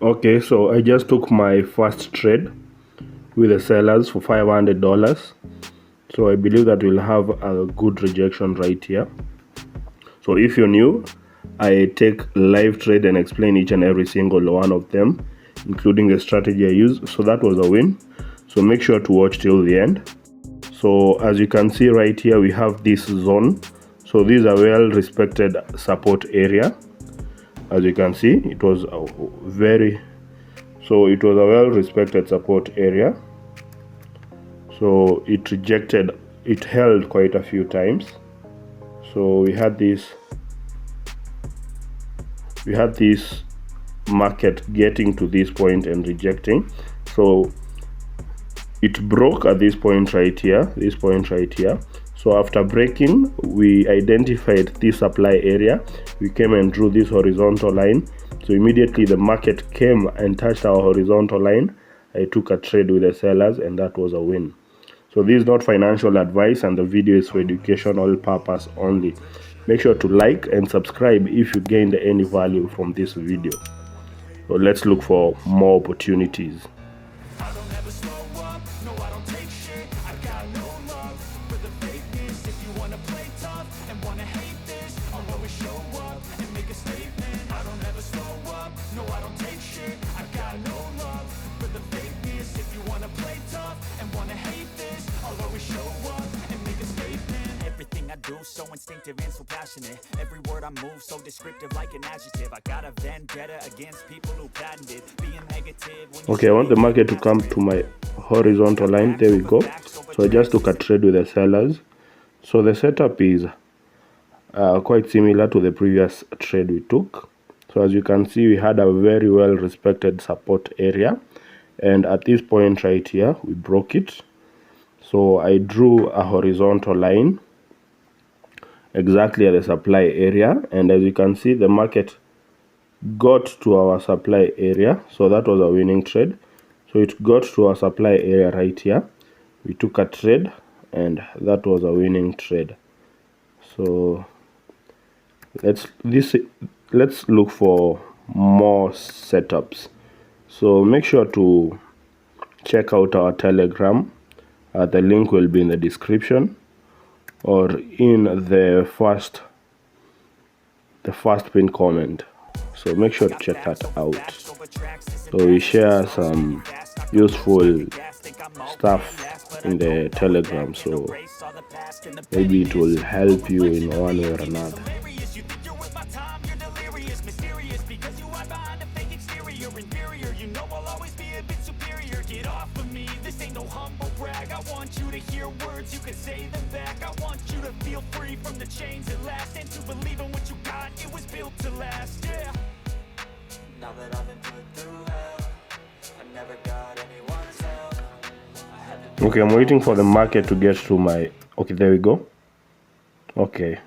Okay, so I just took my first trade with the sellers for $500. So I believe that we'll have a good rejection right here. So if you're new, I take live trade and explain each and every single one of them, including the strategy I use. So that was a win. So make sure to watch till the end. So as you can see right here, we have this zone. So these are well respected support area. As you can see, it was a well respected support area. So it rejected, it held quite a few times. So we had this market getting to this point and rejecting. So it broke at this point right here, So after breaking, we identified this supply area. We came and drew this horizontal line. So immediately the market came and touched our horizontal line. I took a trade with the sellers, and that was a win. So this is not financial advice, and the video is for educational purpose only. Make sure to like and subscribe if you gained any value from this video. So let's look for more opportunities. So instinctive and so passionate. Every word I move so descriptive like an adjective. I got a vendetta against people who patented being negative. Okay, I want the market to come to my horizontal line. There we go. So I just took a trade with the sellers. So the setup is quite similar to the previous trade we took. So as you can see, we had a very well respected support area, and at this point right here we broke it. So I drew a horizontal line exactly at the supply area, and as you can see, the market got to our supply area. So that was a winning trade. So it got to our supply area right here. We took a trade, and that was a winning trade. So let's look for more setups. So make sure to check out our Telegram. The link will be in the description or in the first pinned comment. So make sure to check that out. So we share some useful stuff in the Telegram, so maybe it will help you in one way or another. I want you to hear words, you can say them back. I want you to feel free from the chains at last, and to believe in what you got, it was built to last, yeah. Now that I've been put through hell, I never got anyone's help. Okay, I'm waiting for the market to get to my... Okay, there we go. Okay,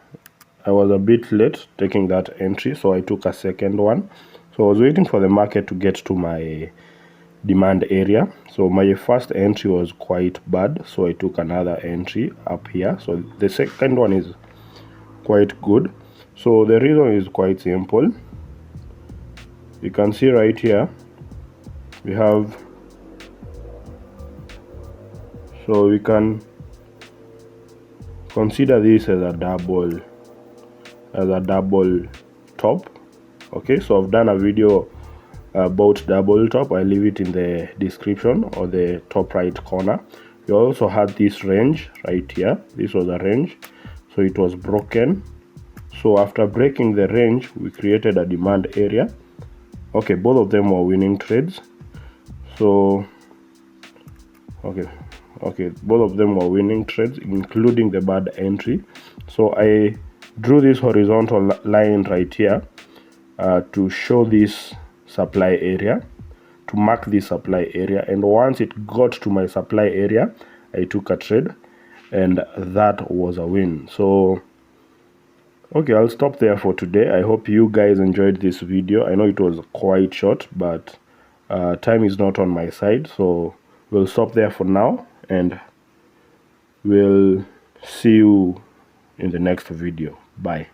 I was a bit late taking that entry, so I took a second one. So I was waiting for the market to get to my demand area. So my first entry was quite bad, so I took another entry up here. So the second one is quite good. So the reason is quite simple. You can see right here we have, so we can consider this as a double top. Okay, so I've done a video about double top. I leave it in the description or the top right corner. We also had this range right here. This was a range, so it was broken. So after breaking the range, we created a demand area. Okay, both of them were winning trades. So okay, both of them were winning trades, including the bad entry. So I drew this horizontal line right here to show this supply area, to mark this supply area, and once it got to my supply area, I took a trade, and that was a win. So okay, I'll stop there for today. I hope you guys enjoyed this video. I know it was quite short, but time is not on my side, so we'll stop there for now, and we'll see you in the next video. Bye.